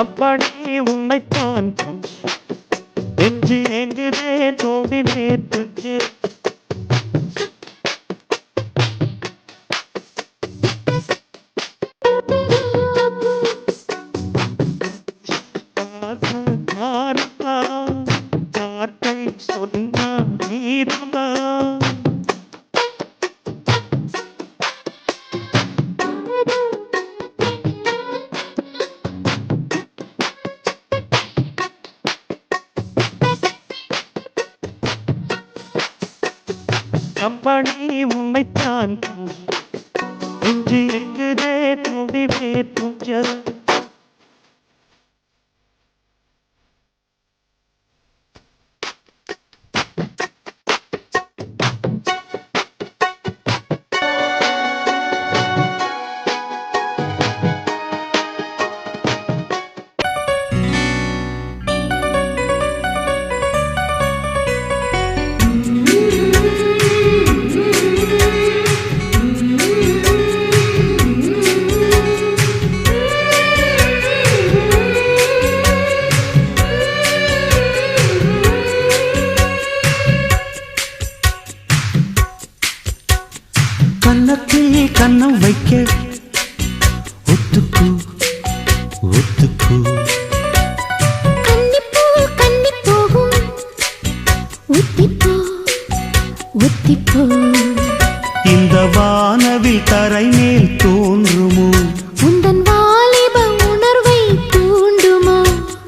அப்படி உன்னைத்தான் நெஞ்சு எங்குதே தோண்டி நேற்று காற்றை சொன்ன நீரமா அப்படி உன்னைத்தான் நெஞ்சு எங்குதே தோண்டி நேற்று கன்னத்தில் கன்னம் வைக்க ஒத்துக்கு ஒத்துக்கு கன்னிப்பூ கன்னி போகும் ஒத்திப்போ ஒத்திப்போ இந்த வானவில் தரை மேல் தோன்றுமோ உந்தன் வாலிப உணர்வை தூண்டுமோ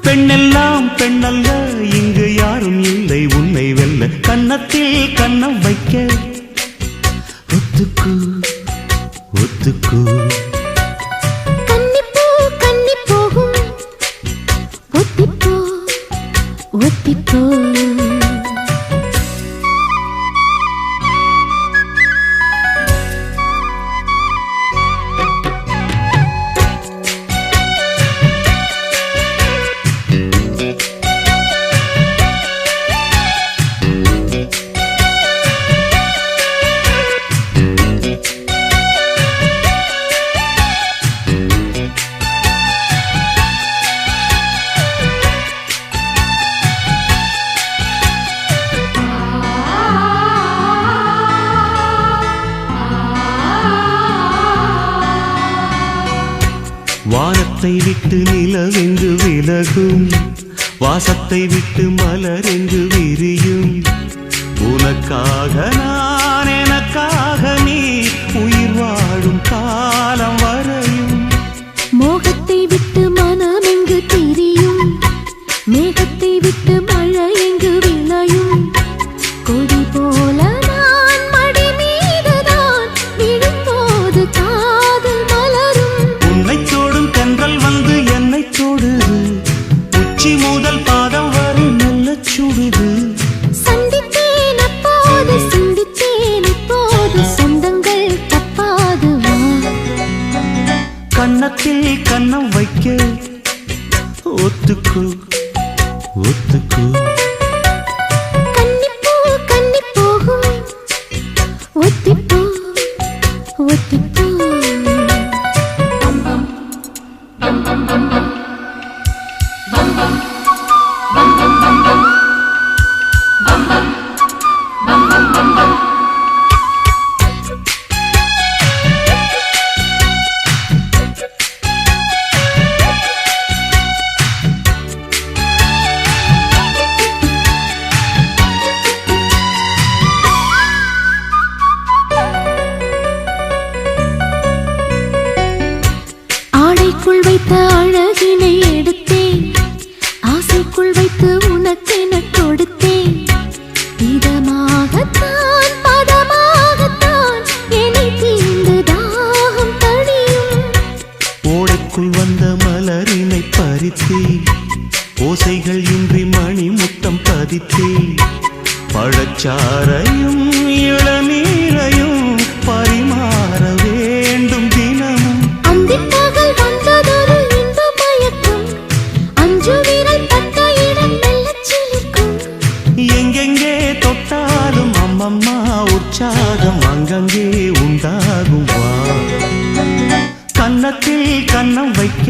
பெண்ணெல்லாம் பெண்ணல்ல இங்கு யாரும் இல்லை உன்னை வெல்ல கன்னத்தில் கன்னம் வைக்க ஒத்துக்கு ஒத்துக்கு கன்னிப்பூ கன்னி போகும் ஒத்திப்போ ஒத்திப்போ வானத்தை விட்டு நிலவெங்கு விலகும் வாசத்தை விட்டு மலரெங்கு விரியும் உனக்காக நான் எனக்காக நீ உயிர் வாழும் காலம் வரையும் மோகத்தை விட்டு மனம் எங்கு திரியும் மேகத்தை விட்டு மழை எங்கு விளையும் கொடி போல நான் மடி மீதுதான் விழும்போது காதல் மலரும் உன்னை தோடும் தென்றல் வந்து என்னை தொடுது உச்சி முதல் பாதம் வரை நல்ல சுடுது சந்தித்தேன் அப்போது சிந்தித்தேன் இப்போது சொந்தங்கள் தப்பாது கன்னத்தில் கன்னம் வைக்க ஒத்துக்கு ஒத்துக்கு கன்னிப்பூ கன்னி போகும் ஒத்திப்போ ஒத்திப்போ ஆடைக்குள் வைத்த அழகினை எடுத்தேன் ஆசைக்குள் வைத்து உனக்கென கொடுத்தேன் இதமாகத்தான் பதமாகத்தான் என்னை தீர்ந்து தாகம் தணியும் ஓடைக்குள் வந்த மலரினை பறித்தே ஓசைகள் இன்றி மணி முத்தம் பதித்தே பழச்சாரையும் இளநீரையும் பரிமாற வேண்டும் தினமும் அந்திப்பகல் வந்ததொரு இன்ப மயக்கம் அஞ்சு விரல் பட்ட இடம் மெல்லச் சிலிர்க்கும் எங்கெங்கே தொட்டாலும் அம்மம்மா உற்சாகம் அங்கங்கே உண்டாகும் வா கன்னத்தில் கன்னம் வைக்க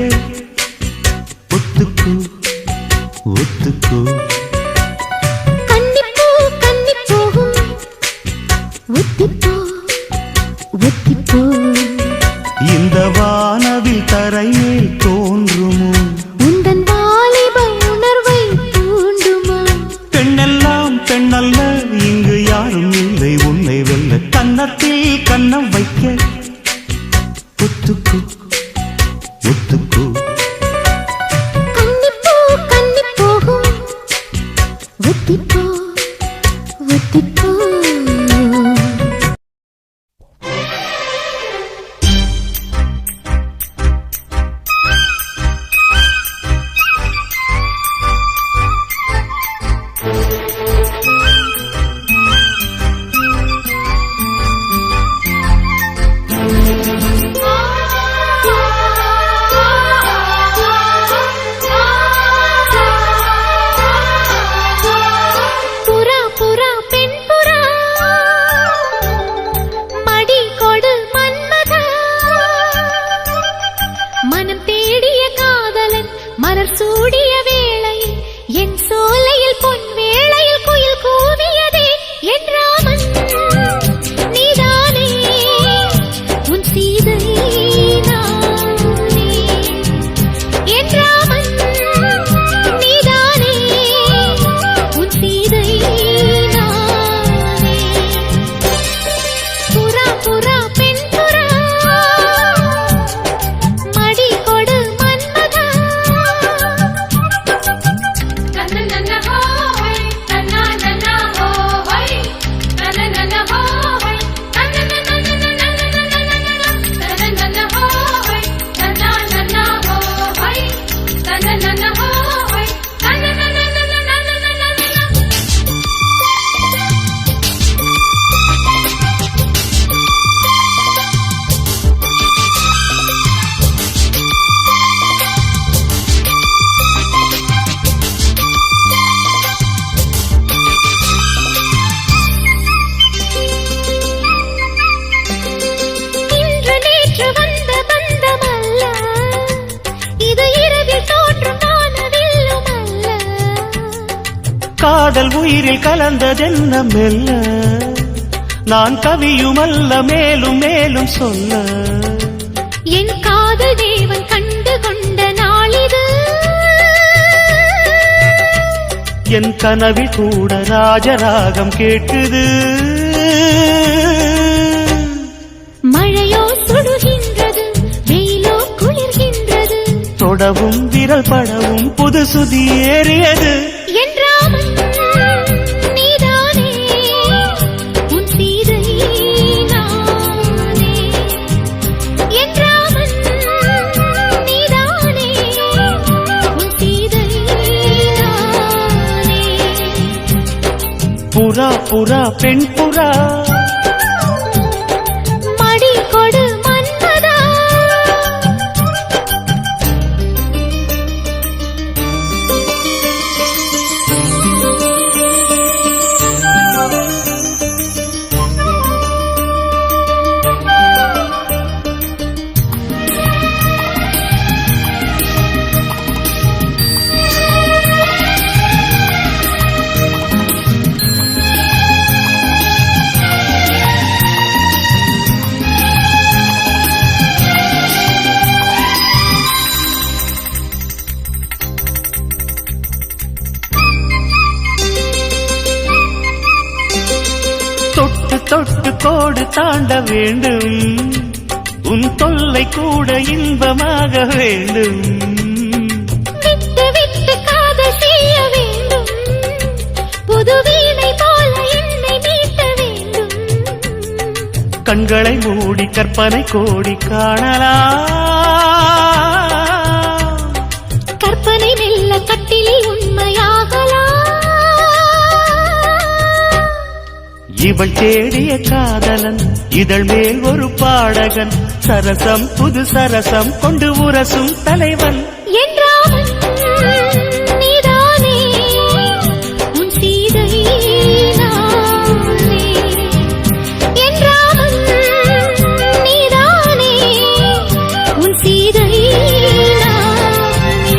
ஒத்து ஒத்துக்கோ ஒத்துக்கோ கன்னிப்பூ கன்னிப்பூவும் ஒத்திப்போ ஒத்திப்போ இந்த வானவில் தரையில் தோன்றுமோ உந்தன் வாலிப உணர்வை தூண்டுமோ பெண்ணெல்லாம் பெண்ணல்ல இங்கு யாரும் இல்லை உன்னை வெல்ல கன்னத்தில் கன்னம் வைக்க ஒத்துக்கோ ஒத்துக்கோ கன்னிப்பூ கன்னிப்பூவும் ஒத்திப்போ ஒத்திப்போ புறா புறா பெண் புறா மடி கொடு மன்மதா மனம் தேடிய காதலன் மலர் சூடிய வேளையில் என் சோலையில் பொன் வேளையில் குயில் கூவியதே என் ராமன் நீதானே உன் சீதை நானே என் ராமன் நீதானே உன் சீதை நானே புறா புறா பெண் புறா மடி கொடு மன்மதா நன்ன ஹோய் நன்ன ஹோய் நன்ன ஹோய் இன்று நேற்று வந்த பந்தமல்ல இது இரவில் தோன்றும் வானவில்லும் அல்ல காதல் உயிரில் கலந்ததென்ன மெல்ல நான் கவியுமல்ல மேலும் மேலும் சொல்ல என் காதல் தேவன் கண்டு கொண்ட நாளிது என் கனவில் கூட ராஜராகம் கேட்குது மழையோ சுடுகின்றது வெயிலோ குளிர்கின்றது தொடவும் விரல் படவும் புது சுதி ஏறியது என் ராமன் நீதானே உன் சீதை நானே என் ராமன் நீதானே உன் சீதை நானே புறா புறா பெண் புறா மடி கொடு மன்மதா தொட்டு தொட்டு கோடு தாண்ட வேண்டும் உன் தொல்லை கூட இன்பமாக வேண்டும் விட்டு விட்டு காதல் செய்ய வேண்டும் புது வீணை போல என்னை மீட்ட வேண்டும் கண்களை மூடி கற்பனை கோடி காணலாம் கற்பனை மெல்ல கட்டிலில் உண்மையாகலாம் இவள் தேடிய காதலன் இதழ் மேல் ஒரு பாடகன் சரசம் புது சரசம் கொண்டு உரசும் தலைவன் என் ராமன் நீதானே உன் சீதை நானே என் ராமன் நீதானே உன் சீதை நானே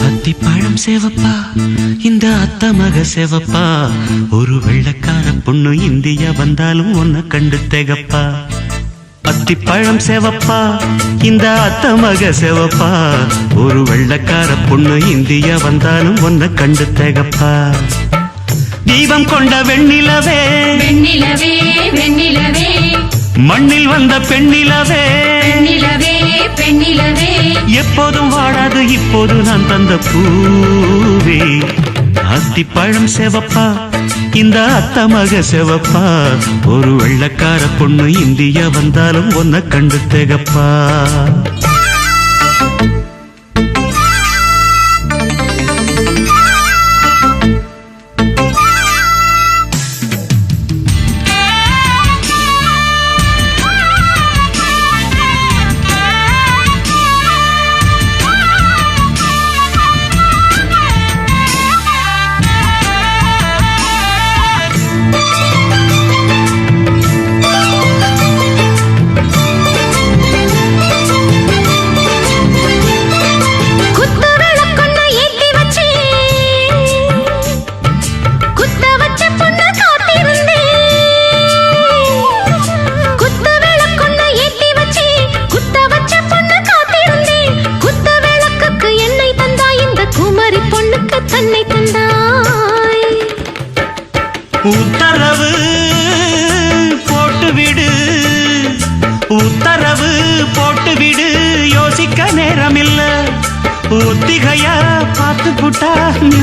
அத்திப்பழம் சேவப்பா இந்த அத்த மக சேவப்பா ஒரு வெள்ளக்கார பொண்ணு இந்தியா வந்தாலும் உன்னை கண்டு திகப்பா அத்திப்பழம் சேவப்பா இந்த அத்த மக சேவப்பா ஒரு வெள்ளக்கார பொண்ணு இந்தியா வந்தாலும் உன்னை கண்டு திகப்பா தீபம் கொண்ட வெண்ணிலவே வெண்ணிலவே வெண்ணிலவே மண்ணில் வந்த பெண்ணிலவே பெண்ணிலவே பெண்ணிலவே எப்போதும் வாடாது இப்போது நான் தந்த பூவே அத்திப்பழம் சேவப்பா இந்த அத்த மக சேவப்பா ஒரு வெள்ளக்கார பொண்ணு இந்தியா வந்தாலும் உன்னை கண்டு திகப்பா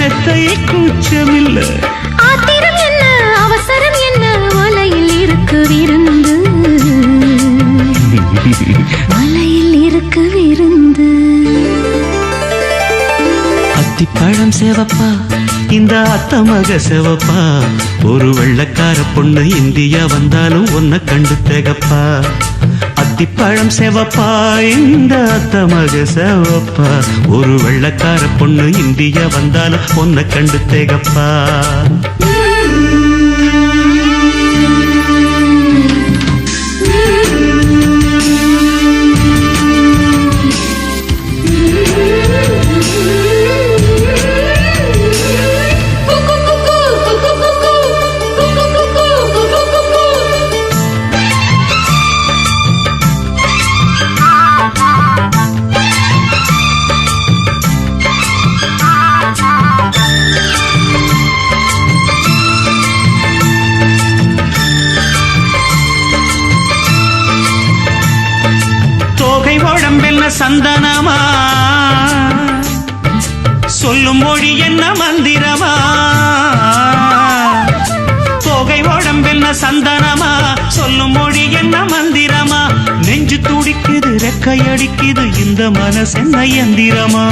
மெத்தை கூச்சமில்ல. ஆத்திரம் என்ன அவசரம் என்ன மலையில் இருக்கு விருந்து மலையில் இருக்கு விருந்து. அத்திப்பழம் சேவப்பா இந்த அத்த மக சேவப்பா, ஒரு வெள்ளக்கார பொண்ணு இந்தியா வந்தாலும் உன்னை கண்டு தேகப்பா. அத்திப்பழம் சேவப்பா இந்த அத்த மக சேவப்பா, ஒரு வெள்ளக்கார பொண்ணு இந்தியா வந்தாலும் உன்னை கண்டு தேகப்பா. சந்தனமா சொல்லும் மொழி என்ன மந்திரமா, தோகை உடம்பென்ன சந்தனமா சொல்லும் மொழி என்ன மந்திரமா, நெஞ்சு துடிக்குது ரெக்கையடிக்குது இந்த மனசென்ன யந்திரமா.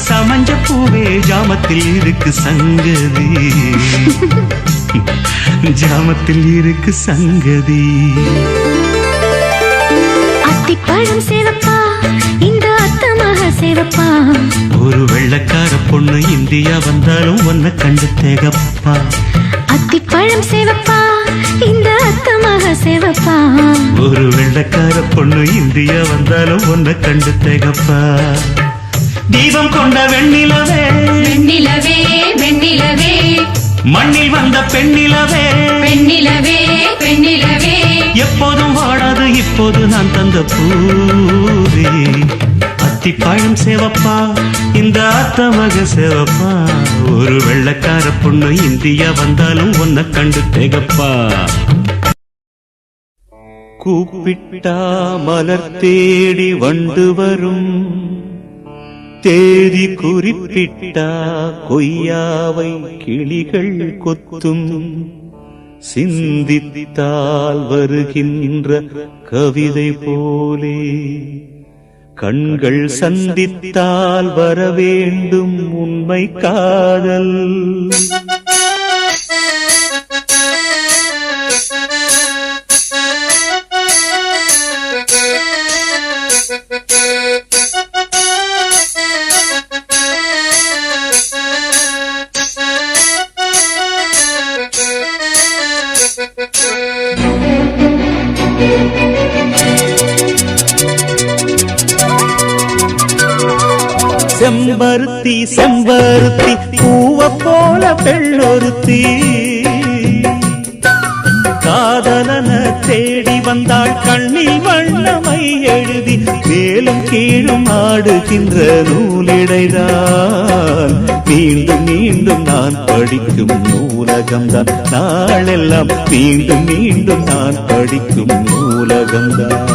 சமஞ்ச பூவே ஜாமத்தில் இருக்கு சங்கதி, ஜாமத்தில் இருக்கு சங்கதி. அத்திப்பழம் சேவப்பா இந்த அத்த மக சேவப்பா, ஒரு வெள்ளக்கார பொண்ணு இந்தியா வந்தாலும் உன்னை கண்டு தேகப்பா. அத்திப்பழம் சேவப்பா இந்த அத்த மக சேவப்பா, ஒரு வெள்ளக்கார பொண்ணு இந்தியா வந்தாலும் உன்னை கண்டு தேகப்பா. தீபம் கொண்ட வெண்ணிலவே வெண்ணிலவே வெண்ணிலவே, மண்ணில் வந்த பெண்ணிலவே பெண்ணிலவே பெண்ணிலவே, எப்போதும் வாடாது இப்போது நான் தந்த பூவே. அத்திப்பழம் சேவப்பா இந்த அத்த மக சேவப்பா, ஒரு வெள்ளக்கார பொண்ணு இந்தியா வந்தாலும் உன்னை கண்டு தேகப்பா. கூப்பிட்டா மலர் தேடி வண்டு வரும், தேதி குறிப்பிட்டா கொய்யாவை கிளிகள் கொத்தும், சிந்தித்தால் வருகின்ற கவிதை போலே கண்கள் சந்தித்தால் வரவேண்டும் உண்மை காதல். செம்பருத்தி செம்பருத்தி பூவ போல பெண்ணொருத்தி, காதலன தேடி வந்தாள் கண்ணில் வண்ணமை எழுதி, மேலும் கீழும் ஆடுகின்ற நூலிடைதான் மீண்டும் மீண்டும் நான் படிக்கும் நூலகம்தான், நாளெல்லாம் மீண்டும் மீண்டும் நான் படிக்கும் நூலகம்தான்.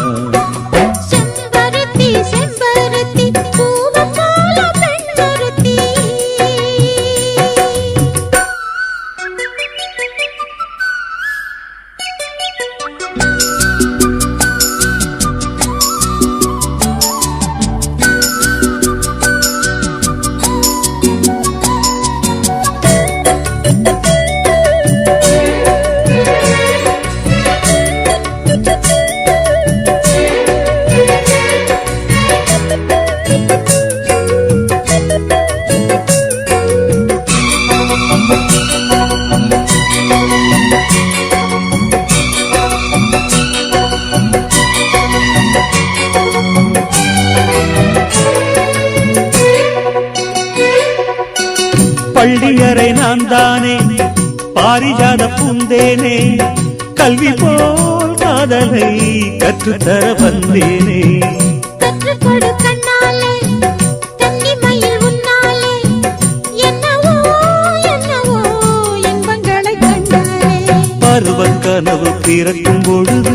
பள்ளியறை நான் தானே பாரிஜாத பூந்தேனே, கல்வி போல் காதலை கற்றுத்தர வந்தேனே. கற்றுக்கொடு கண்ணாலே கன்னிமையில் உன்னால் பிறக்கும் பொழுது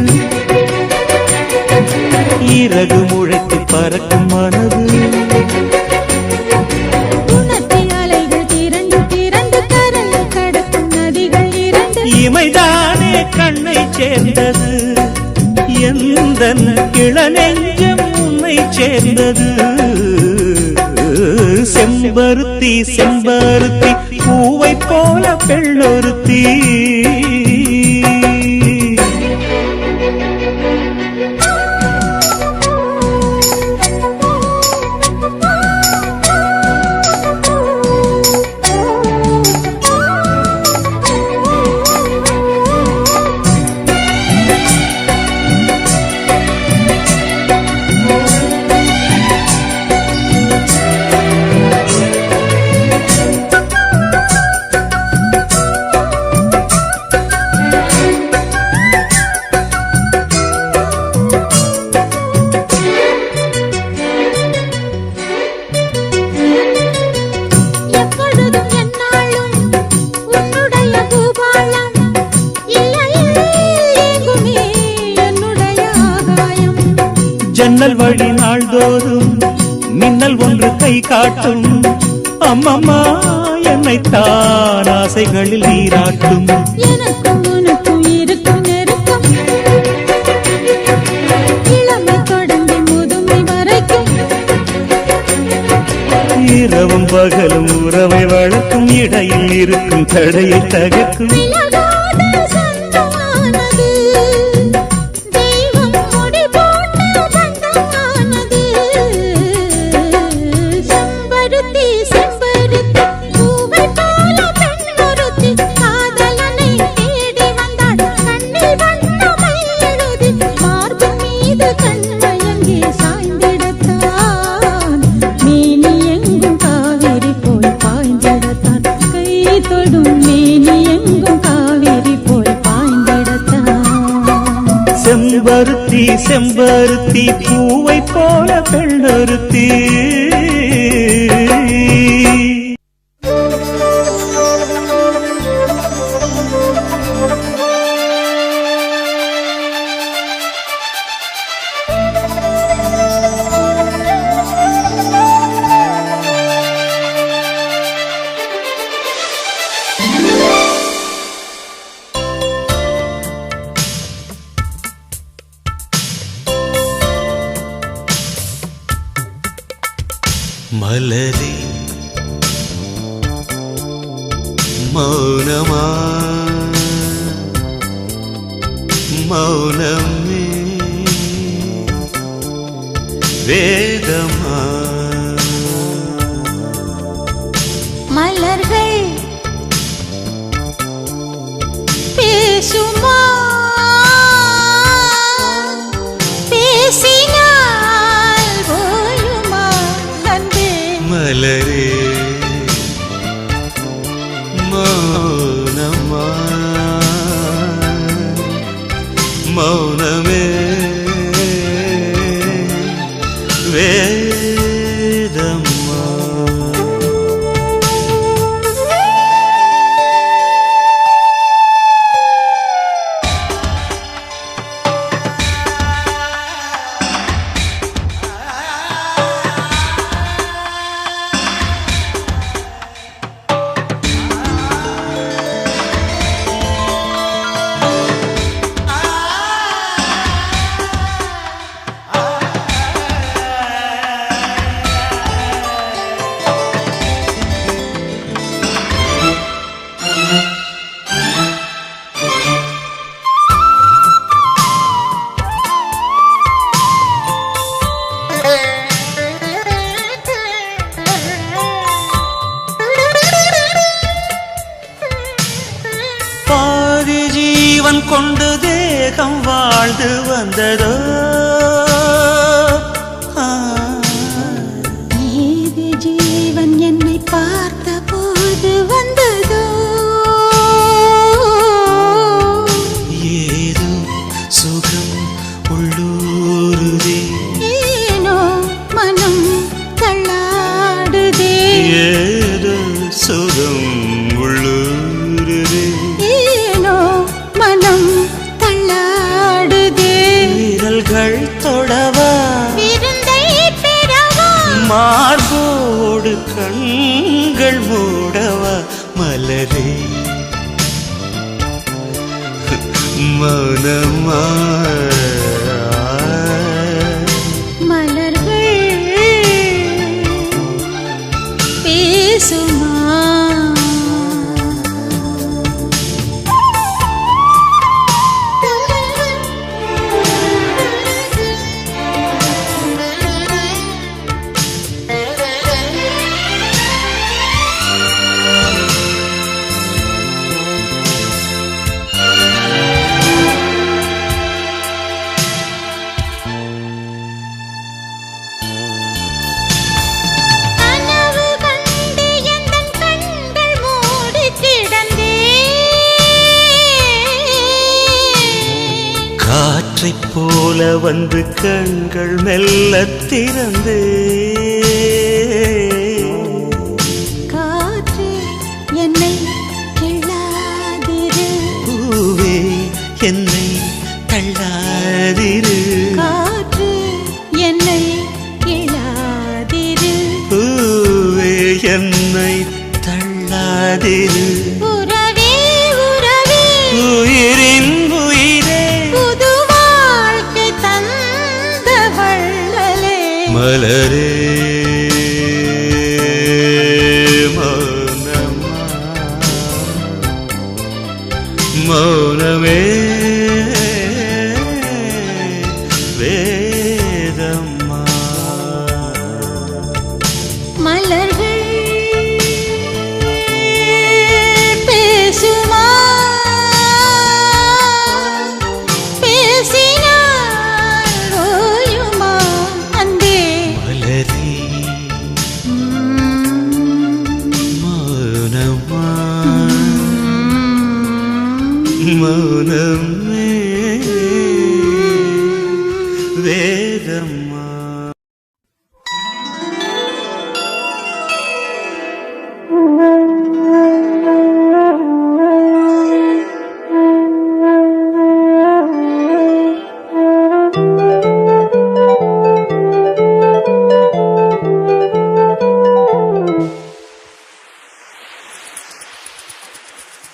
இறகு முளைத்து பறக்கும் மனது இமைதானே கண்ணை சேர்ந்தது எந்தன் இளநெஞ்சம் உன்னை சேர்ந்தது செம்பருத்தி செம்பருத்தி பூவை போல பெண்ணொருத்தி ஜன்னல் வழி நாள்தோறும் மின்னல் ஒன்று கை காட்டும் அம்மம்மா என்னைத்தான் ஆசைகளில் நீராட்டும் எனக்கும் உனக்கும் இருக்கும் நெருக்கம் இளமை தொடங்கி முதுமை வரைக்கும் இரவும் பகலும் உறவை வளர்க்கும் இடையில் இருக்கும் தடையை தகர்க்கும் செம்பருத்தி செம்பருத்தி பூவை போல பெண்ணொருத்தி மலரே மௌனமா மௌனமே வேதமா மலர்கள் பேசுமா பேசினால் போயுமா அன்பே மலரே மௌனமா மௌனமே வேதமா ஜீவன் கொண்டு தேகம் வாழ்ந்து வந்ததோ ஏது ஜீவன் என்னை பார்த்த போது வந்ததோ ஏதோ சுகம் உள்ளூருதே ஏனோ மனம் தள்ளாடுதே ஏதோ சுகம் உள்ளூருதே ஏனோ மனம் தள்ள தொடவா விருந்தை பெறவா மார்போடு கண்கள் மூடவா மலரே மௌனமா மலர்கள் பேசுமா காற்றைப் போல வந்து கண்கள் மெல்ல திறந்து காற்று என்னை கிள்ளாதிரு பூவே என்னை தள்ளாதிரு காற்று என்னை கிள்ளாதிரு பூவே என்னை தள்ளாதிரு உறவே உறவே உயிரின் உயிரே புது வாழ்க்கை தந்த வள்ளலே மலரே மௌனமா மௌனமே வேதம்மா மலர்கள் பேசுமா பேசினால் ஓயுமா அன்பே மலரே மௌனமா மௌனமே வேதம்மா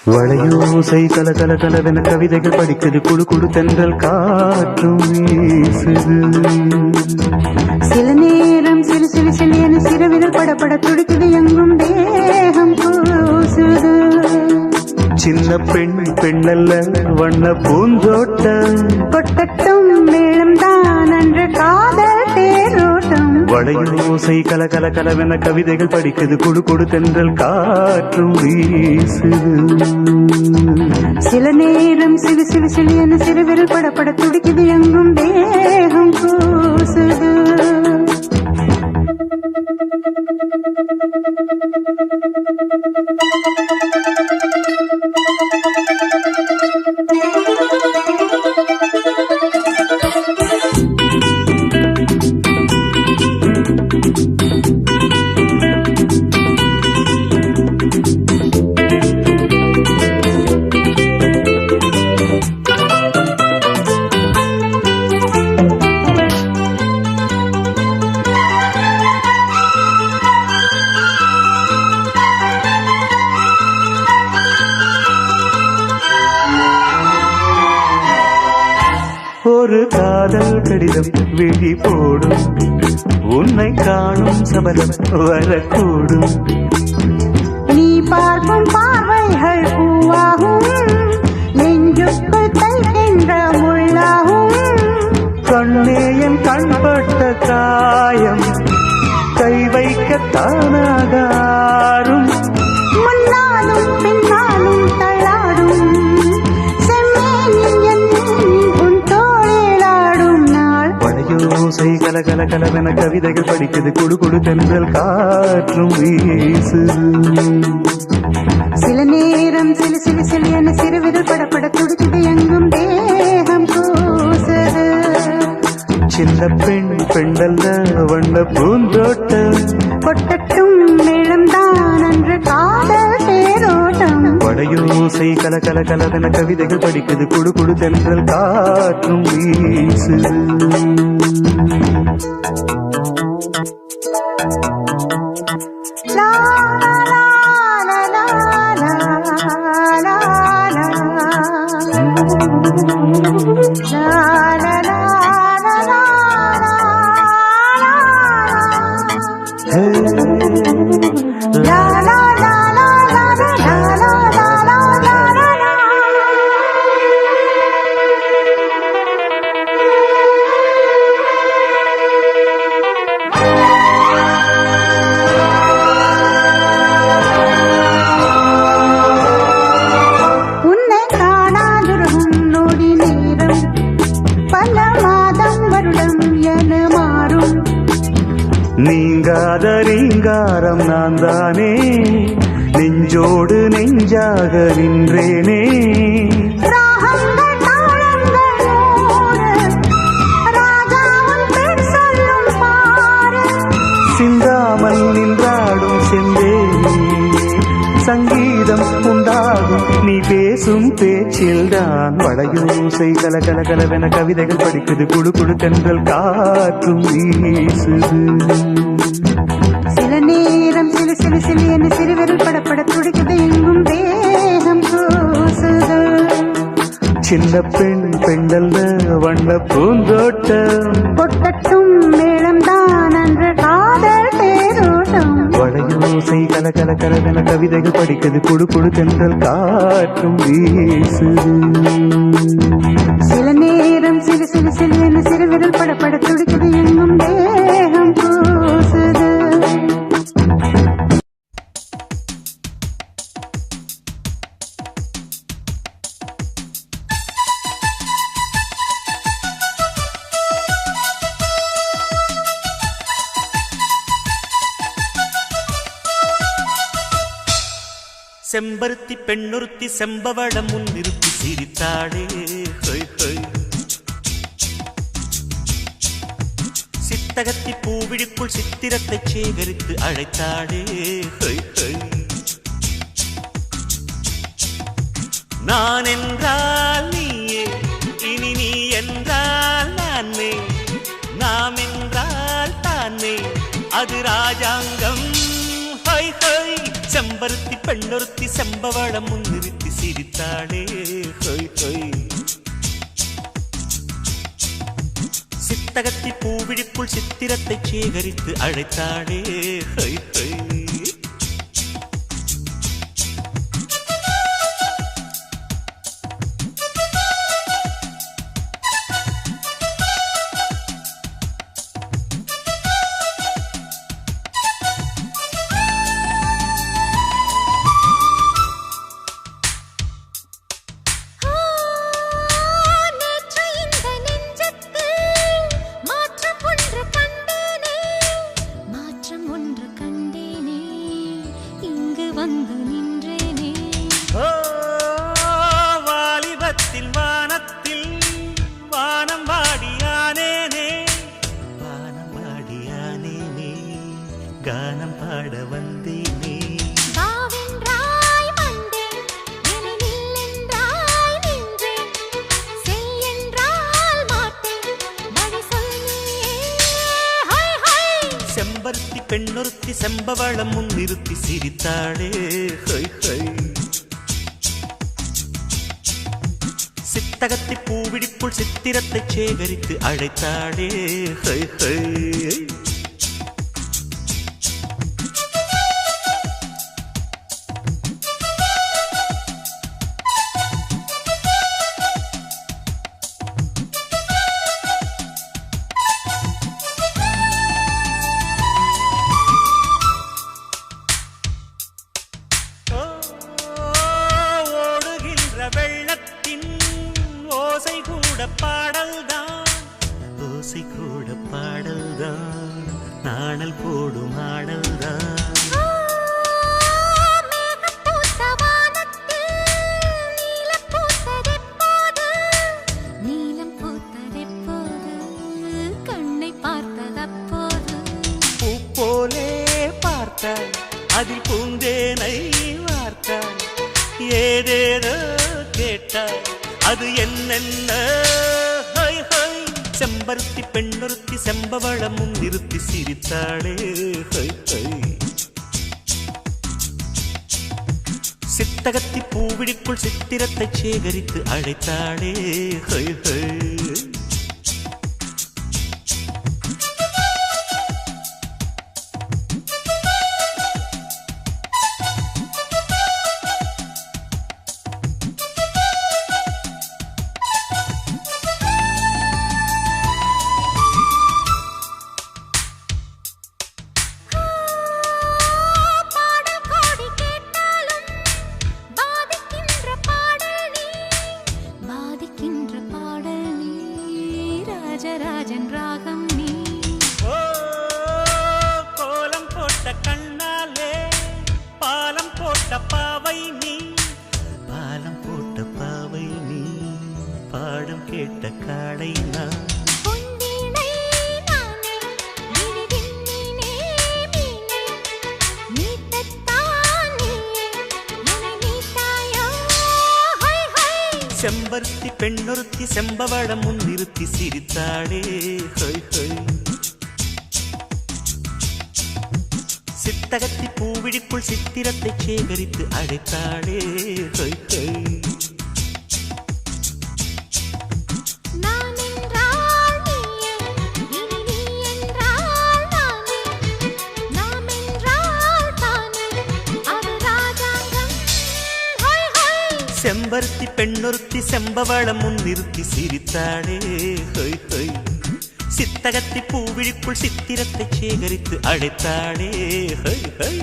வளையோசை கல கல கலவென கவிதைகள் படிக்குது குழு குழு தென்றல் காற்றும் வீசுது சில நேரம் சிறு சிறு சிறியன சிறுவிரல் படப்பட துடிக்குது எங்கும் தேகம் கூசுது சின்ன பெண் பெண்ணல்ல வண்ண பூந்தோட்டம் கொட்டட்டும் மேளம் தான் அன்று காதல் தேரோட்டம் வளையோசை கல கல கலவென கவிதைகள் படிக்குது குழு குழு தென்றல் காற்றும் வீசுது சில நேரம் சிறு சிறு சிறியன சிறுவிரல் படப்பட துடிக்குது எங்கும் தேகம் கூசுது ஒரு காதல் கடிதம் விழி போடும் உன்னை காணும் சபலம் வரக்கூடும் நீ பார்க்கும் பார்வைகள் பூவாகும் நெஞ்சுக்குள் தைக்கின்ற முள்ளாகும் கண்ணேயன் கண்பட்ட காயம் கை வைக்க தானாகாரும் முன்னாலும் பின்னாலும் தள்ளாடும் செம்மேனில் உன் தோளிலாடும் நாள் வளையோசை கல கல கலவென கவிதைகள் படிக்குது குடு குடு தென்றல் காற்றும் வீசுது சில நேரம் சிலு சிலு சிலியன சிறுவிரல் படப்பட துடிக்குது எங்கும் தேகம் கூசுது சின்ன பெண் பெண்டல்ல வண்ண பூந்தோட்டம் கொட்டட்டும் மேளம் தான் அன்று காதல் தேரோட்டம் வளையோசை கல கல கலவென கவிதைகள் படிக்குது குடு குடு தென்றல் காற்றும் வீசுது நீங்காத ரீங்காரம் நான் தானே, நெஞ்சோடு நெஞ்சாக நின்றேனே. ராகங்கள் தாளங்களோடு ராஜாவின் பேர் சொல்லும் பாரு. சிந்தாமல் நின்றாடும் செந்தேனே, சங்கீதம் உண்டாகும் நீ பேசும் பேச்சில்தான். வளையோசை கல கல கலவென கவிதைகள் படிக்குது, குழு குழு தென்றல் காற்றும் வீசுது. சில நேரம் சிலு சிலு சிலு என்று சிறுவிரல் படப்பட துடிக்குது, எங்கும் தேகம் கூசுது. சின்ன பெண் பெண்ணல்ல வண்ண பூந்தோட்டம், கொட்டட்டும் மேளம்தான் அன்று காதல் தேரோட்டம். வளையோசை கல கல கலவென கவிதைகள் படிக்குது, குழு குழு தென்றல் காற்றும் வீசுது. சில நேரம் சிலு சிலு சிலு என்று சிறுவிரல் படப்பட துடிக்குது, எங்கும் தேகம் கூசுது. செம்பருத்தி பெண்ணுறுத்தி செம்பவளம் முன்னிறுத்தி சிரித்தாளே. ஹொய் ஹொய். சித்தகத்தி பூவிழிக்குள் சித்திரத்தை சேகரித்து அழைத்தாளே. ஹொய் ஹொய். நான் என்றால் நீயே, இனி நீ என்றால் நானே, நாம் என்றால் தானே, அது ராஜாங்கம். ஹொய் ஹொய். செம்பருத்தி பெண்ணொருத்தி செம்பவளம் முன்னிறுத்தி சிரித்தாளே. ஹொய் ஹொய். சித்தகத்தி பூவிழிக்குள் சித்திரத்தை சேகரித்து அழைத்தாளே. ஹொய் ஹொய். வாலிபத்தின் வானத்தில் வானம் பாடியானேனே, வானம் பாடியானேனே, கானம் பாட வந்தேனே. வாவென்றாய் வந்தேன், என்னை நில்லென்றாய் நின்றேன், செல்லென்றால் மாட்டேன், வழி சொல் நீயே. ஹொய் ஹொய். செம்பருத்தி பெண்ணொருத்தி செம்பவளம் முன்னிறுத்தி சிரித்தாளே. ஹொய் ஹொய். சித்தகத்தி பூவிழிக்குள் சித்திரத்தை சேகரித்து அழைத்தாளே. ஹொய் ஹொய். ஓடுகின்ற வெள்ளத்தின் ஓசை கூட பாடல்தான், ஓசை கூட பாடல்தான், நாணல் போடும் ஆடல்தான். மேகம் பூத்த வானத்தில் நீலம் பூத்ததெப்போது, நீலம் பூத்ததெப்போது, கண்ணை பார்த்ததப்போது. பூ போலே பார்த்தாய், அதில் பூந்தேனை வார்த்தாய், ஏதேதோ கேட்டாய், அது என்னென்ன. ஹொய் ஹொய். செம்பருத்தி பெண்ணொருத்தி செம்பவளம் முன்னிறுத்தி சிரித்தாளே. ஹொய் ஹொய். சித்தகத்தி பூவிழிக்குள் சித்திரத்தை சேகரித்து அழைத்தாளே. ஹொய் ஹொய். பாடல் கோடி கேட்டாலும் பாதிக்கின்ற பாடல் நீ, பாதிக்கின்ற பாடல் நீ, ராஜராஜன் ராகம் நீ. ஓ போட்ட பாவை நீ, பாலம் போட்ட பாவை நீ, பாடம் கேட்ட காடை நான். பொன்வீணை நானே, விழிவிண்மீனே மீனே, மீட்டத்தான் நீயே, என்னை மீட்டாயோ, ஹை ஹை. செம்பருத்தி பெண்ணொருத்தி செம்பவளம் முன்னிறுத்தி சிரித்தாடே ஹொய் ஹொய். சித்தகத்தி பூவிழிக்குள் சித்திரத்தை சேகரித்து அழைத்தாடே ஹொய் ஹொய். நான் என்றால் நீயே, இனி நீ என்றால் நானே, நாம் என்றால் தானே, அது ராஜாங்கம், ஹை ஹை. செம்பருத்தி பெண்ணொருத்தி செம்பவளம் முன்னிறுத்தி சிரித்தாடே ஹொய் ஹொய். சித்தகத்தி பூவிழிக்குள் சித்திரத்தை சேகரித்து அழைத்தாடே ஹொய் ஹொய்.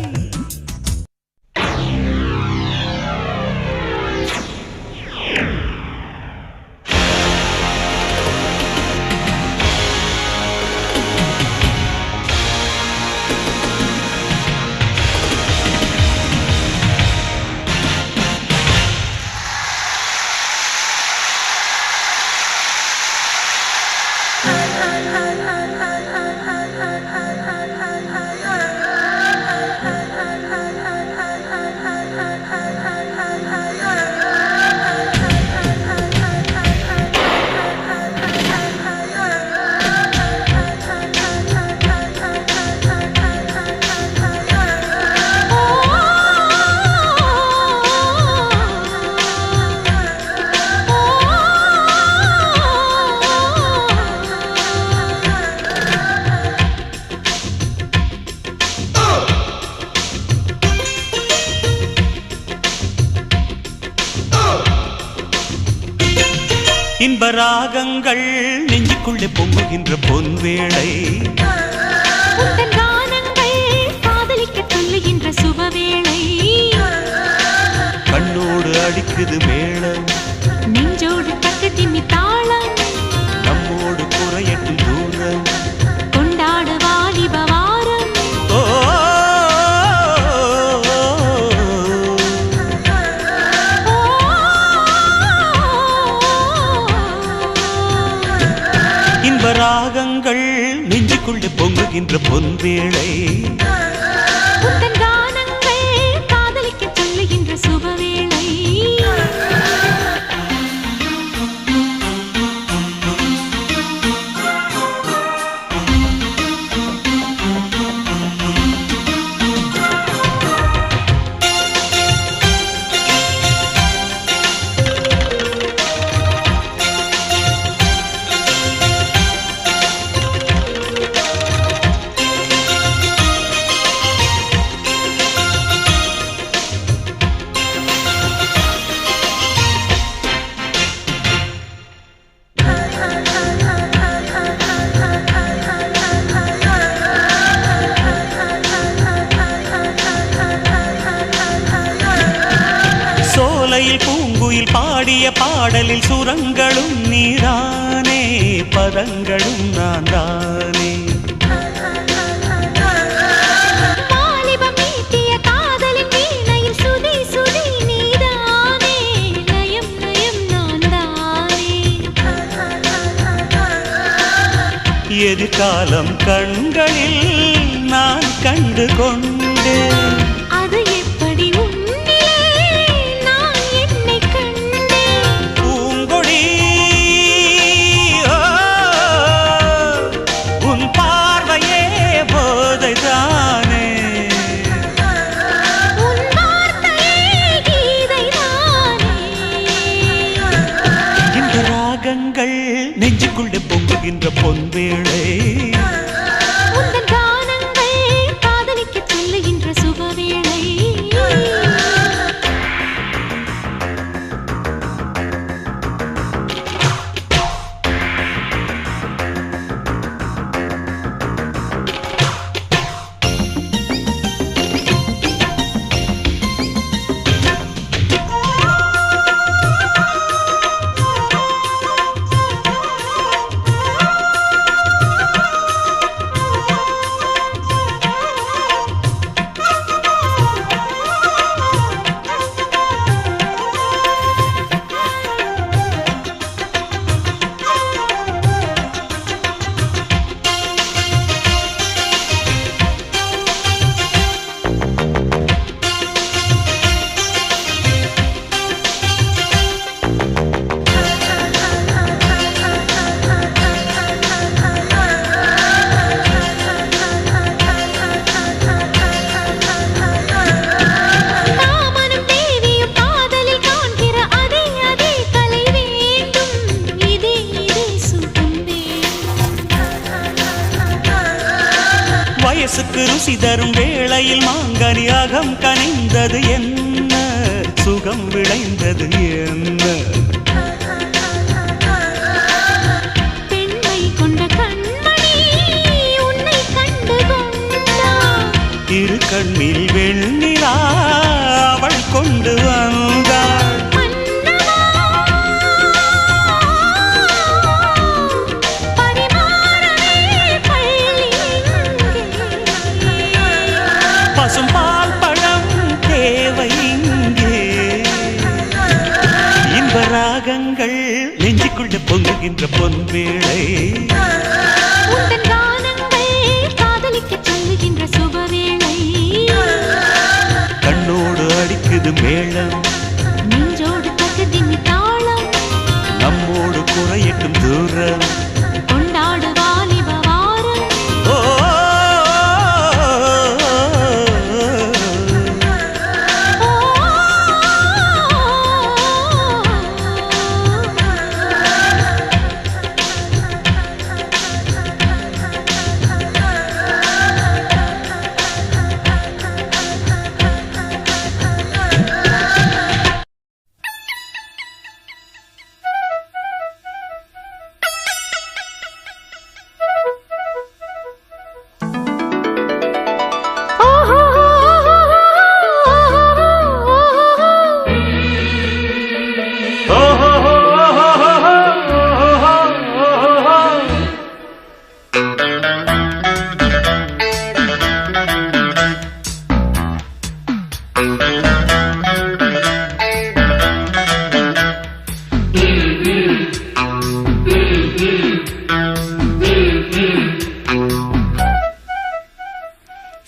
இன்ப ராகங்கள் நெஞ்சுக்குள்ளே பொங்குகின்ற பொன்வேளை, உந்தன் கானங்கள் காதலிக்க சொல்லுகின்ற சுபவேளை, கண்ணோடு அடிக்குது மேளம், நெஞ்சோடு தட்டு திம்மி தாளம், நம்மோடு குறையட்டும் தூரம், கொண்டாடு வாலிப வாரம். ஓ இன்ப ராகங்கள் நெஞ்சுக்குள்ளே பொங்குகின்ற பொன்வேளை, உந்தன் கானங்கள் காதலிக்க சொல்லுகின்ற சுபவேளை. சோலையில் பூங்குயில் பாடிய பாடலில் சுரங்களும் நீதானே, பதங்களும் நான் தானே. வாலிபம் மீட்டிய காதலின் வீணையில் சுதி சுதி நீதானே, லயம் லயம் நான் தானே. எதிர்காலம் கண்களில் நான் கண்டு கொண்டேன், அது எப்படி உன்னிலே நான் என்னை கண்டேன். பூங்கொடி ஓ, உன் பார்வையே போதைதானே, உன் வார்த்தையே கீதைதானே. இந்த ராகங்கள் நெஞ்சுக்குள்ளே பொங்குகின்ற பொன்வேளை, உந்தன் கானங்கள் காதலிக்க சொல்லுகின்ற சுபவேளை. வயசுக்கு ருசி தரும் வேளையில் மாங்கனி அகம் கனிந்தது என்ன, சுகம் விளைந்தது என்ன. பெண்மை கொண்ட கண்மணி உன்னை கண்டு கொண்டார், இரு கண்ணில் வெண்ணிலா அவள் கொண்டு வந்தாள். பசும்பால் பழம் தேவை இங்கே, இன்ப ராகங்கள் நெஞ்சுக்குள்ள பொங்குகின்ற பொன்வேளை, உந்தன் கானங்கள் காதலிக்க சொல்லுகின்ற சுபவேளை. கண்ணோடு அடிக்குது மேளம், நெஞ்சோடு தகுதின் தாளம், நம்மோடு குறையட்டும் தூரம், கொண்டாடு வாலிப வாரம். ஓ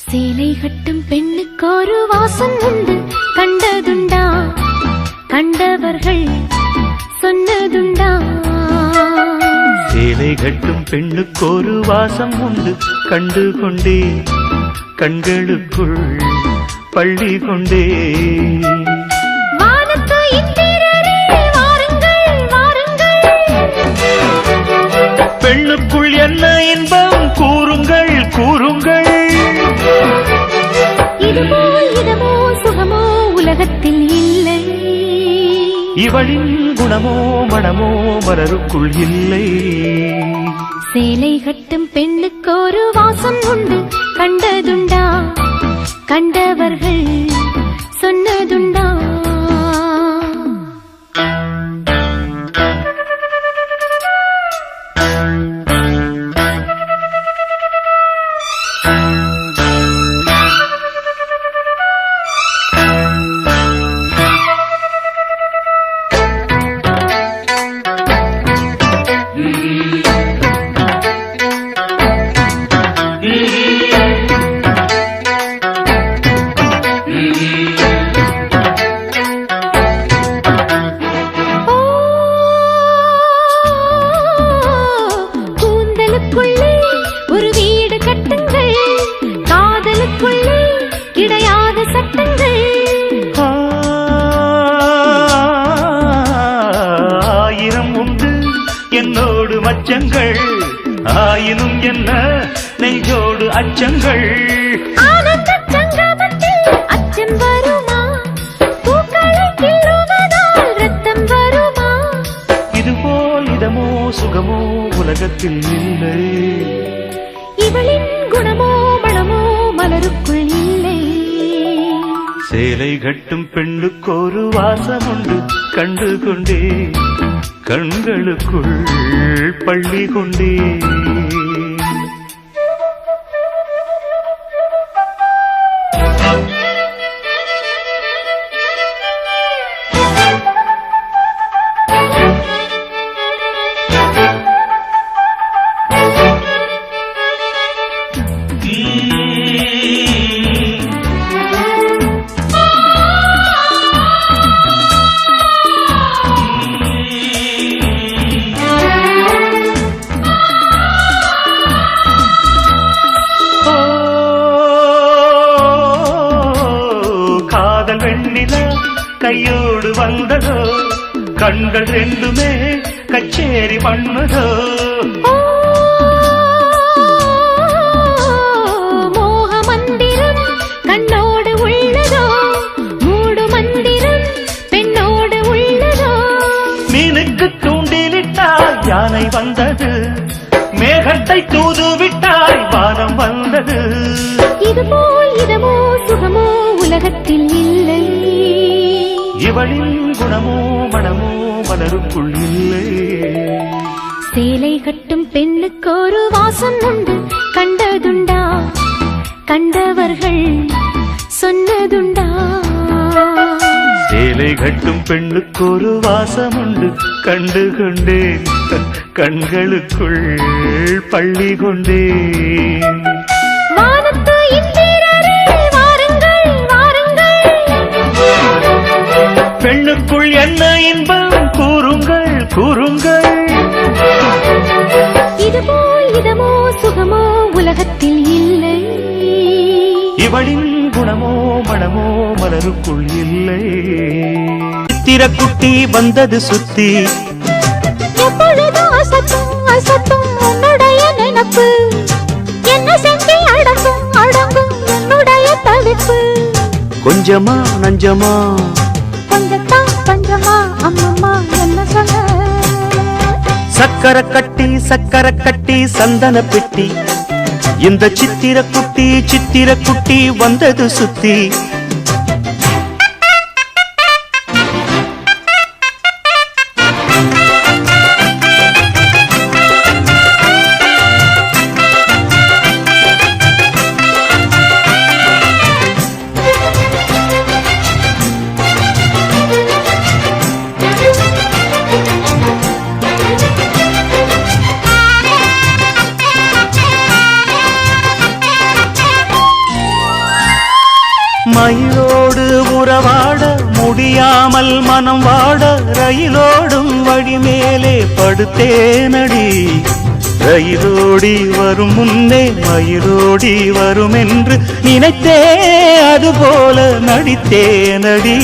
சேலை கட்டும் பெண்ணுக்கு ஒரு வாசம் உண்டு, கண்டதுண்டா கண்டவர்கள் சொன்னதுண்டா. சேலை கட்டும் பெண்ணுக்கு ஒரு வாசம் உண்டு, கண்டு கொண்டே கண்களுக்குள் பள்ளி கொண்டே. வானத்து இந்திரரே வாருங்கள் வாருங்கள், பெண்ணுக்குள் என்ன இன்பம் கூறுங்கள் கூறுங்கள். இதுபோல் இதமோ சுகமோ உலகத்தில் இல்லை, இவளின் குணமோ மனமோ மலருக்குள் இல்லை. சேலை கட்டும் பெண்ணுக்கு ஒரு வாசம் உண்டு, கண்டதுண்டா கண்டவர்கள் சொன்னதுண்டா. கூந்தலுக்குள்ளே ஒரு வீடு கட்டுங்கள், காதலுக்குள்ளே கிடையாத சட்டங்கள். ஆயிரம் உண்டு என்னோடு மச்சங்கள், ஆயினும் என்ன நெஞ்சோடு அச்சங்கள். ஆனந்த சங்கமத்தில் அச்சம் வருமா, பூக்களை கிள்ளுவதால் ரத்தம் வருமா. இதுபோல் இதமோ சுகமோ உலகத்தில் இல்லை, இவளின் குணமோ மனமோ மலருக்குள் இல்லை. சேலை கட்டும் பெண்ணுக்கு ஒரு வாசம் உண்டு, கண்டு கொண்டே கண்களுக்குள் பள்ளி கொண்டே. கையோடு வந்ததோ, கண்கள் ரெண்டுமே கச்சேரி பண்ணதோ. வந்தது மேகத்தை தூது விட்டாய் வானம் வந்தது இதுபோ இதமோ சுகமோ உலகத்தில் இல்லை இவளின் குணமோ மனமோ மலருக்குள் இல்லை சேலை கட்டும் பெண்ணுக்கு ஒரு வாசம் உண்டு கண்டதுண்டா கண்டவர்கள் சொன்னதுண்டா சேலை கட்டும் பெண்ணுக்கு ஒரு வாசம் உண்டு கண்டு கொண்டேன் கண்களுக்குள் பள்ளி கொண்டேன் வானத்து இந்திரரே வாருங்கள் வாருங்கள் பெண்ணுக்குள் என்ன இன்பம் கூறுங்கள் கூறுங்கள் இதுபோ இதமோ சுகமோ உலகத்தில் இல்லை இவளின் குணமோ மனமோ மலருக்குள் இல்லை சித்திரக்குட்டி வந்தது சுத்தி எப்பொழுதும் அசத்தும் அசத்தும் உன்னுடைய நினைப்பு என்ன செஞ்சு அடங்கும் அடங்கும் என்னுடைய தவிப்பு கொஞ்சமா நஞ்சமா கொஞ்சத்தான் பஞ்சமா அம்மம்மா என்ன சொல்ல சக்கர கட்டி சந்தன பெட்டி இந்த சித்திர குட்டி வந்தது சுத்தி மயிலோடு உறவாட முடியாமல் மனம் வாட ரயிலோடும் வழி மேலே படுத்தேனடி ரயிலோடி வரும் முன்னே மயிலோடி வரும் என்று நினைத்தே அதுபோல நடித்தேனடி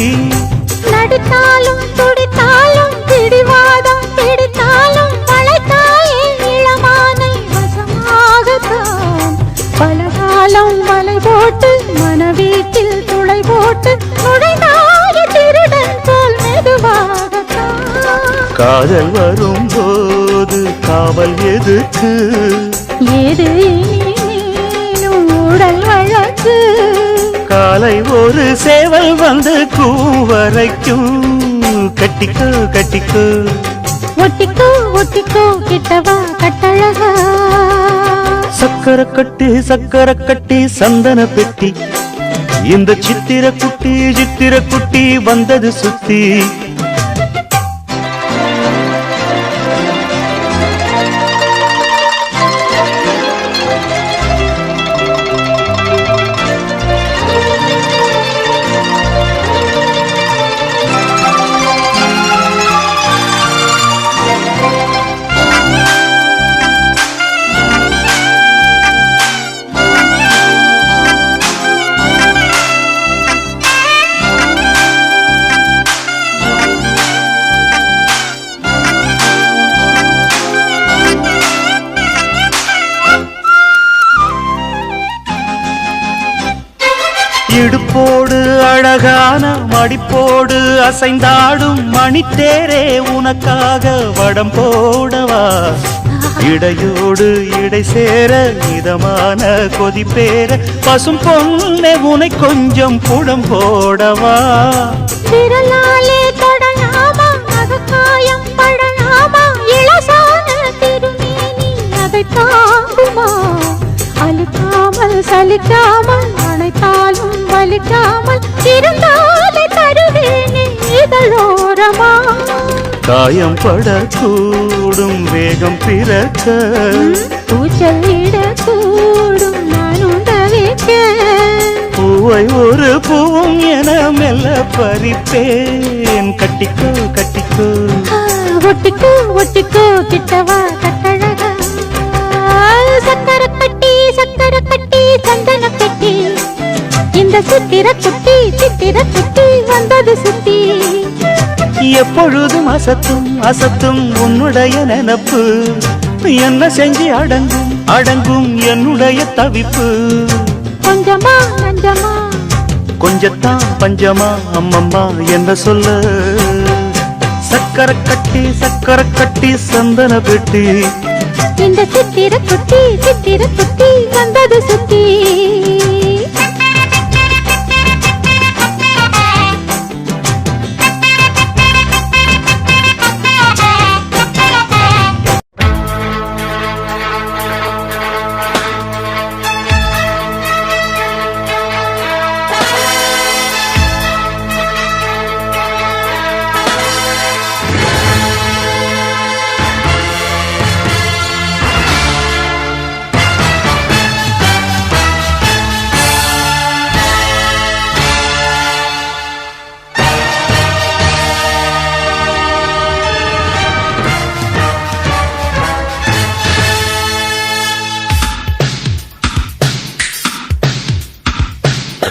நடித்தாலும் துடித்தாலும் பிடிவாதம் பிடித்தாலும் வளைத்தாயே இளமானை வசமாகத்தான் பலகாலம் வலை போட்டு மனவீட்டில் துளை போட்டு நுழைந்தாய திருடன் போல் மெதுவாகத்தான் காதல் வரும்போது காவல் எதுக்கு ஏது நீனும் உடல் வழக்கு காலை ஒரு சேவல் வந்து கூவரைக்கும் கட்டிக்கோ கட்டிக்கோ ஒட்டிக்கோ ஒட்டிக்கோ கிட்டவா கட்டழகா சக்கர கட்டி சந்தன பெட்டி இந்த சித்திர குட்டி வந்தது சுத்தி இடுப்போடு அழகான மடிப்போடு அசைந்தாடும் மணித்தேரே உனக்காக வடம் போடவா இடையோடு இடை சேர இதமான கொதிப்பேர பசும் பொண்ணே உனை கொஞ்சம் புடம் போடவா விரலாலே தொடலாமா அகக்காயம் படலாமா இளசான திருமேனி அதை தாங்குமா அழுக்காமல் சலிக்காமல் அணைத்தாலும் வலிக்காமல் இருந்தாலே தருவேனே இதழோரமா காயம் படக்கூடும் வேகம் பிறக்க கூச்சல் இடக்கூடும் நானும் தவிக்க பூவை ஒரு பூவும் என மெல்ல பறிப்பேன் கட்டிக்கோ கட்டிக்கோ ஒட்டிக்கோ ஒட்டிக்கோ கிட்டவா கட்டழகா சக்கர கட்டி சந்தன கட்டி இந்த சித்திர குட்டி வந்தது சுத்தி எப்பொழுதும் அசத்தும் உன்னுடைய நினப்பு என்ன செஞ்சு அடங்கும் என்னுடைய தவிப்பு கொஞ்சமா நஞ்சமா கொஞ்சத்தான் பஞ்சமா அம்மம்மா என்ன சொல்ல சக்கர கட்டி சந்தன பெட்டி இந்த சித்திர குட்டி வந்தது சுத்தி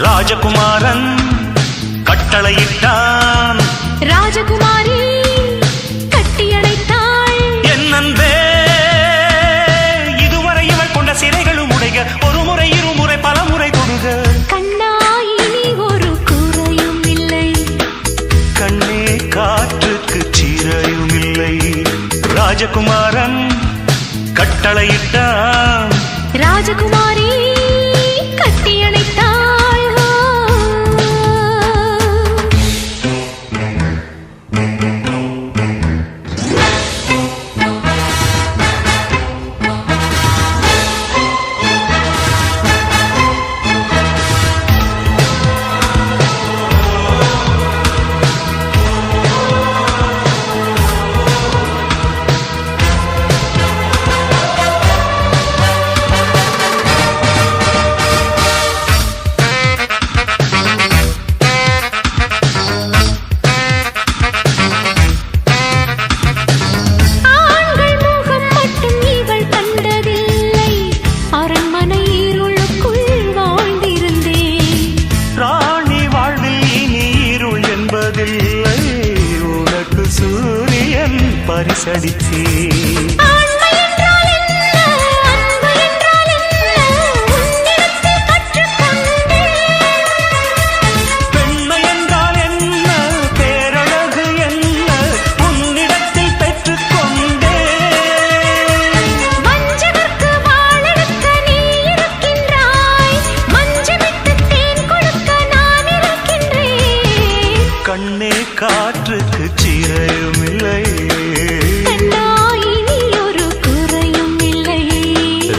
ராஜகுமாரன் கட்டளையிட்டான் ராஜகுமாரி கட்டியடைத்தாள் என் அன்பே இதுவரை இவள் கொண்ட சிறைகளும் உடைக ஒரு முறை இருமுறை பல முறை தொடுக கண்ணா இனி ஒரு குறையும் இல்லை கண்ணே காற்றுக்கு சீரையும் இல்லை ராஜகுமாரன் கட்டளையிட்டான் ராஜகுமாரி கட்டியடைத்தாள் பரிசளித்தே பெண்மை என்றால் என்ன பேரழகு என்ன உன்னிடத்தில் பெற்றுக்கொண்டே வஞ்சகர்க்கு வாழெடுக்க நீ இருக்கின்றாய் மஞ்சமிட்டு தேன் கொடுக்க நான் இருக்கின்றேன் கண்ணே காற்றுக்கு சீரையும் இல்லை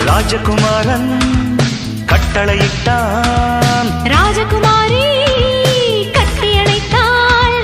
ராஜகுமாரன் கட்டளையிட்டான் ராஜகுமாரி கட்டியடைத்தாள்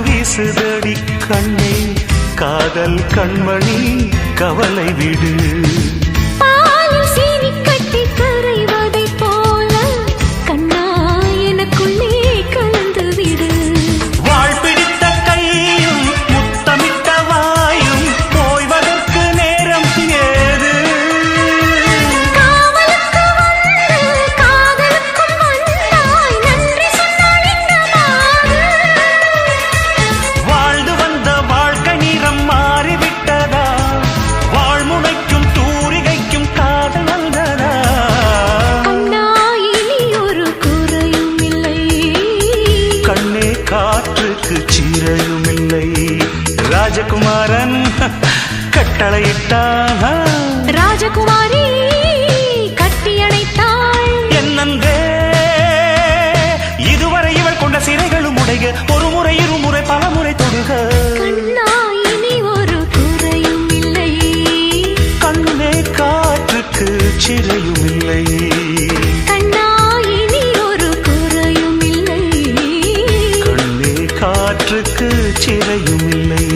வீசுதடி கண்ணே காதல் கண்மணி கவலை விடு பாலில் சீனி கட்டி கரைவதை போல கண்ணா எனக்குள்ளே கலந்து விடு வாழ் பிடித்த கையும் முத்தமிட்ட வாயும் போய்வதற்கு நேரம் ஏது காவலுக்கு வந்து காதலுக்கும் வந்தாய் நன்றி சொன்னால் என்னமாறு வாழ்ந்து வந்த வாழ்க்கை நிறம் மாறிவிட்டதா வாழ்முனைக்கும் தூரிகைக்கும் காதல் வந்ததா கண்ணா இனி ஒரு குறையும் இல்லை கண்ணே காற்றுக்கு சீரையும் இல்லை ராஜகுமாரன் கட்டளையிட்டான் ராஜகுமாரி கட்டியடைத்தாள் என் அன்பே இதுவரை இவள் கொண்ட சிறைகளும் உடைக ஒரு முறை இருமுறை பல முறை தொடுக கண்ணா இனி ஒரு குறையும் இல்லை கண்ணே காற்றுக்கு சிறையும் இல்லை கண்ணா இனி ஒரு குறையும் இல்லை கண்ணே காற்றுக்கு சிறையும் இல்லை